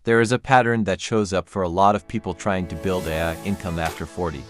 There is a pattern that shows up for a lot of people trying to build AI income after 40.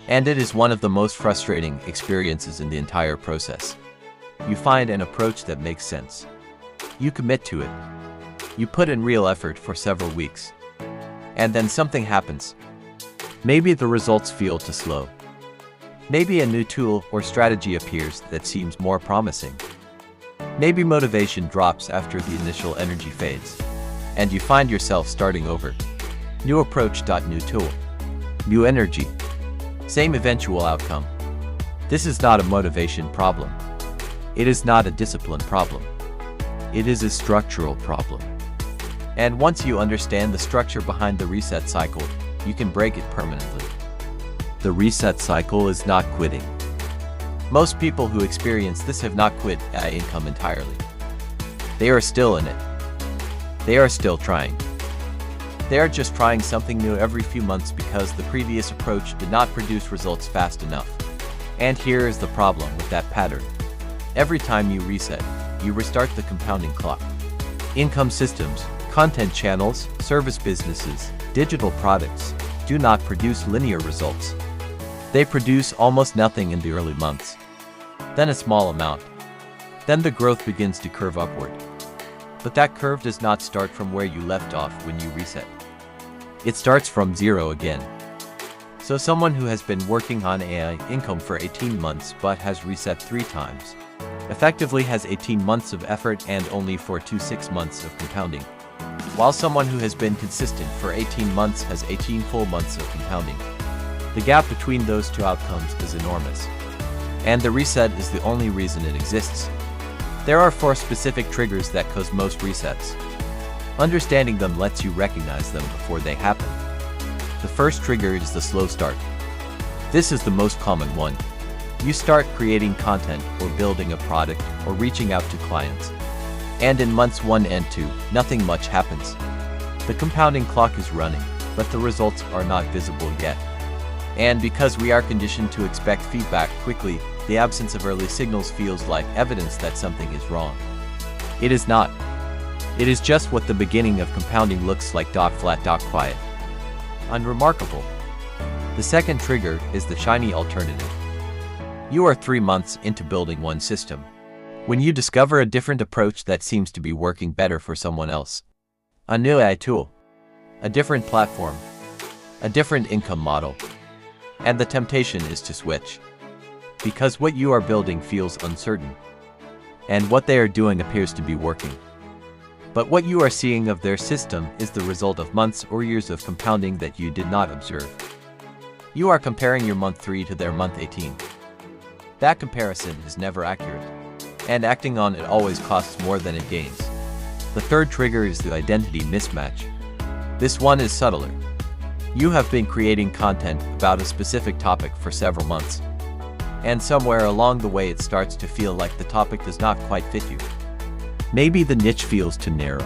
And it is one of the most frustrating experiences in the entire process. You find an approach that makes sense. You commit to it. You put in real effort for several weeks. And then something happens. Maybe the results feel too slow. Maybe a new tool or strategy appears that seems more promising. Maybe motivation drops after the initial energy fades. And you find yourself starting over. New approach. New tool. New energy. Same eventual outcome. This is not a motivation problem. It is not a discipline problem. It is a structural problem. And once you understand the structure behind the reset cycle, you can break it permanently. The reset cycle is not quitting. Most people who experience this have not quit AI income entirely. They are still in it. They are still trying. They are just trying something new every few months because the previous approach did not produce results fast enough. And here is the problem with that pattern. Every time you reset, you restart the compounding clock. Income systems, content channels, service businesses, digital products do not produce linear results. They produce almost nothing in the early months. Then a small amount. Then the growth begins to curve upward. But that curve does not start from where you left off when you reset. It starts from zero again. So someone who has been working on AI income for 18 months but has reset 3 times, effectively has 18 months of effort and only 4 to 6 months of compounding. While someone who has been consistent for 18 months has 18 full months of compounding. The gap between those two outcomes is enormous. And the reset is the only reason it exists. There are 4 specific triggers that cause most resets. Understanding them lets you recognize them before they happen. The first trigger is the slow start. This is the most common one. You start creating content or building a product or reaching out to clients. And in months 1 and 2, nothing much happens. The compounding clock is running, but the results are not visible yet. And because we are conditioned to expect feedback quickly, the absence of early signals feels like evidence that something is wrong. It is not. It is just what the beginning of compounding looks like. Flat. Quiet. Unremarkable. The second trigger is the shiny alternative. You are 3 months into building one system, when you discover a different approach that seems to be working better for someone else. A new AI tool, a different platform, a different income model. And the temptation is to switch. Because what you are building feels uncertain. And what they are doing appears to be working. But what you are seeing of their system is the result of months or years of compounding that you did not observe. You are comparing your month 3 to their month 18. That comparison is never accurate. And acting on it always costs more than it gains. The third trigger is the identity mismatch. This one is subtler. You have been creating content about a specific topic for several months. And somewhere along the way it starts to feel like the topic does not quite fit you. Maybe the niche feels too narrow.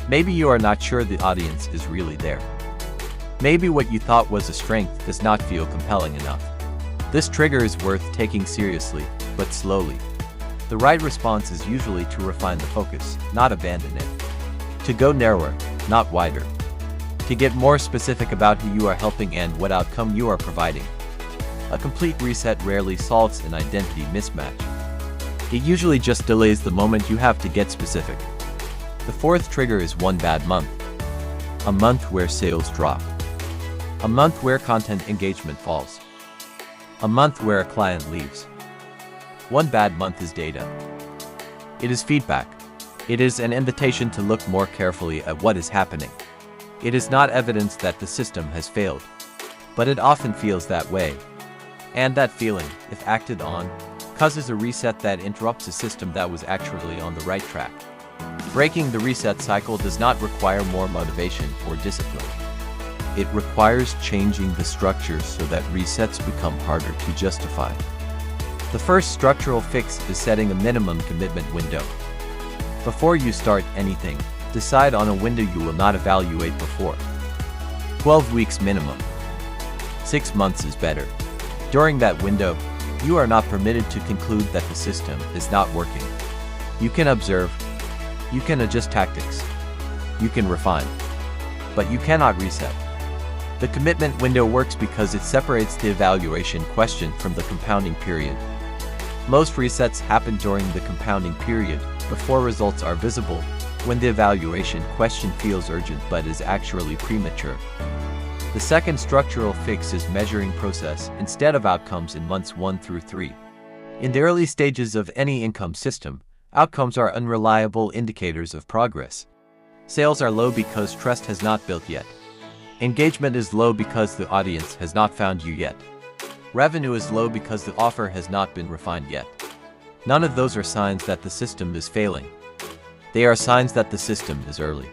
Maybe you are not sure the audience is really there. Maybe what you thought was a strength does not feel compelling enough. This trigger is worth taking seriously, but slowly. The right response is usually to refine the focus, not abandon it. To go narrower, not wider. To get more specific about who you are helping and what outcome you are providing. A complete reset rarely solves an identity mismatch. It usually just delays the moment you have to get specific. The fourth trigger is one bad month. A month where sales drop. A month where content engagement falls. A month where a client leaves. One bad month is data. It is feedback. It is an invitation to look more carefully at what is happening. It is not evidence that the system has failed. But it often feels that way. And that feeling, if acted on, causes a reset that interrupts a system that was actually on the right track. Breaking the reset cycle does not require more motivation or discipline. It requires changing the structure so that resets become harder to justify. The first structural fix is setting a minimum commitment window. Before you start anything, decide on a window you will not evaluate before. 12 weeks minimum. 6 months is better. During that window, you are not permitted to conclude that the system is not working. You can observe. You can adjust tactics. You can refine. but you cannot reset. The commitment window works because it separates the evaluation question from the compounding period. Most resets happen during the compounding period, before results are visible, when the evaluation question feels urgent but is actually premature. The second structural fix is measuring process instead of outcomes in months 1 through 3. In the early stages of any income system, outcomes are unreliable indicators of progress. Sales are low because trust has not built yet. Engagement is low because the audience has not found you yet. Revenue is low because the offer has not been refined yet. None of those are signs that the system is failing. They are signs that the system is early.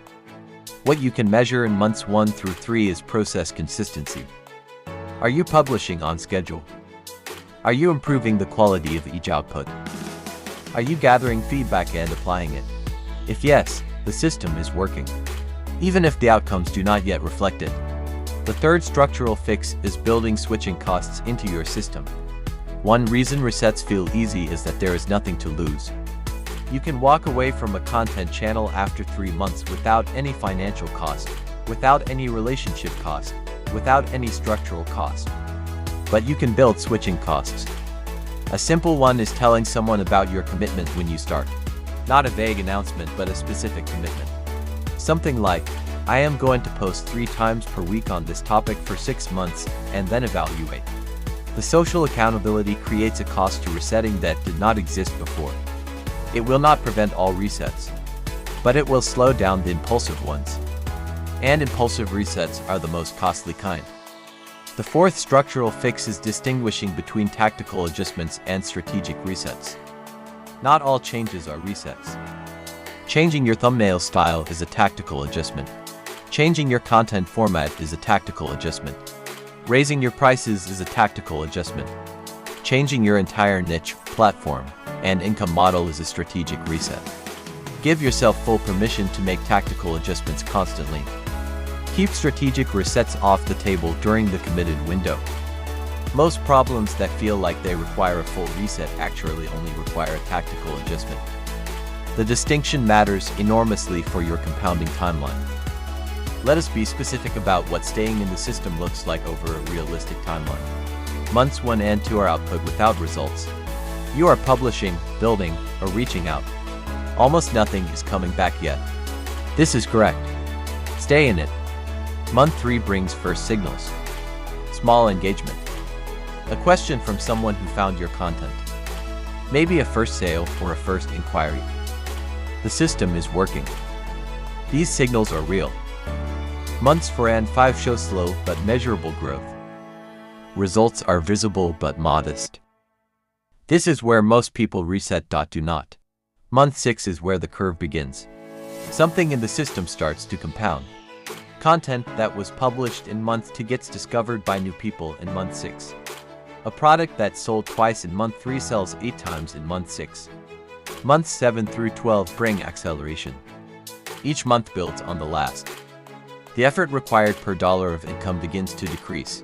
What you can measure in months 1 through 3 is process consistency. Are you publishing on schedule? Are you improving the quality of each output? Are you gathering feedback and applying it? If yes, the system is working, even if the outcomes do not yet reflect it. The third structural fix is building switching costs into your system. One reason resets feel easy is that there is nothing to lose. You can walk away from a content channel after 3 months without any financial cost, without any relationship cost, without any structural cost. But you can build switching costs. A simple one is telling someone about your commitment when you start. Not a vague announcement, but a specific commitment. Something like, I am going to post 3 times per week on this topic for 6 months, and then evaluate. The social accountability creates a cost to resetting that did not exist before. It will not prevent all resets, but it will slow down the impulsive ones. And impulsive resets are the most costly kind. The fourth structural fix is distinguishing between tactical adjustments and strategic resets. Not all changes are resets. Changing your thumbnail style is a tactical adjustment. Changing your content format is a tactical adjustment. Raising your prices is a tactical adjustment. Changing your entire niche, platform, and income model is a strategic reset. Give yourself full permission to make tactical adjustments constantly. Keep strategic resets off the table during the committed window. Most problems that feel like they require a full reset actually only require a tactical adjustment. The distinction matters enormously for your compounding timeline. Let us be specific about what staying in the system looks like over a realistic timeline. Months 1 and 2 are output without results. You are publishing, building, or reaching out. Almost nothing is coming back yet. This is correct. Stay in it. Month 3 brings first signals. Small engagement. A question from someone who found your content. Maybe a first sale or a first inquiry. The system is working. These signals are real. Months 4 and 5 show slow but measurable growth. Results are visible but modest. This is where most people reset. Do not. Month 6 is where the curve begins. Something in the system starts to compound. Content that was published in month 2 gets discovered by new people in month 6. A product that sold twice in month 3 sells 8 times in month 6. Months 7 through 12 bring acceleration. Each month builds on the last. The effort required per dollar of income begins to decrease.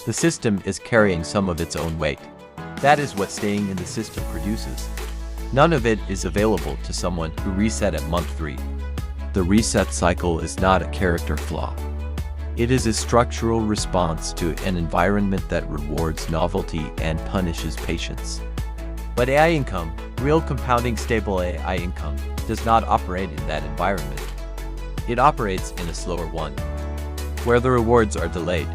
The system is carrying some of its own weight. That is what staying in the system produces. None of it is available to someone who reset at month 3. The reset cycle is not a character flaw. It is a structural response to an environment that rewards novelty and punishes patience. But AI income, real compounding stable AI income, does not operate in that environment. It operates in a slower one, where the rewards are delayed,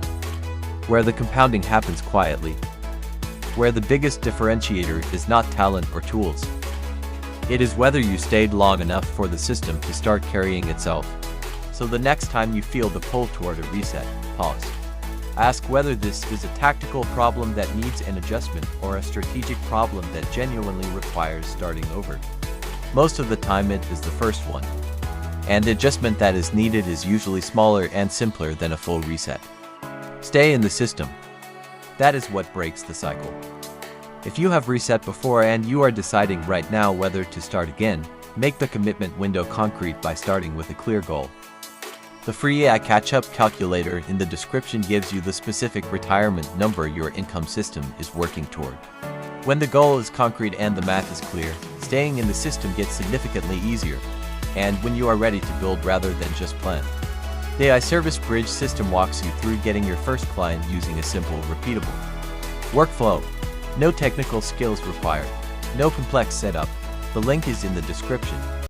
where the compounding happens quietly, where the biggest differentiator is not talent or tools. It is whether you stayed long enough for the system to start carrying itself. So the next time you feel the pull toward a reset, pause. Ask whether this is a tactical problem that needs an adjustment or a strategic problem that genuinely requires starting over. Most of the time it is the first one. And the adjustment that is needed is usually smaller and simpler than a full reset. Stay in the system. That is what breaks the cycle. If you have reset before and you are deciding right now whether to start again, make the commitment window concrete by starting with a clear goal. The free AI catch-up calculator in the description gives you the specific retirement number your income system is working toward. When the goal is concrete and the math is clear, staying in the system gets significantly easier, and when you are ready to build rather than just plan. The AI Service Bridge system walks you through getting your first client using a simple, repeatable workflow. No technical skills required. No complex setup. The link is in the description.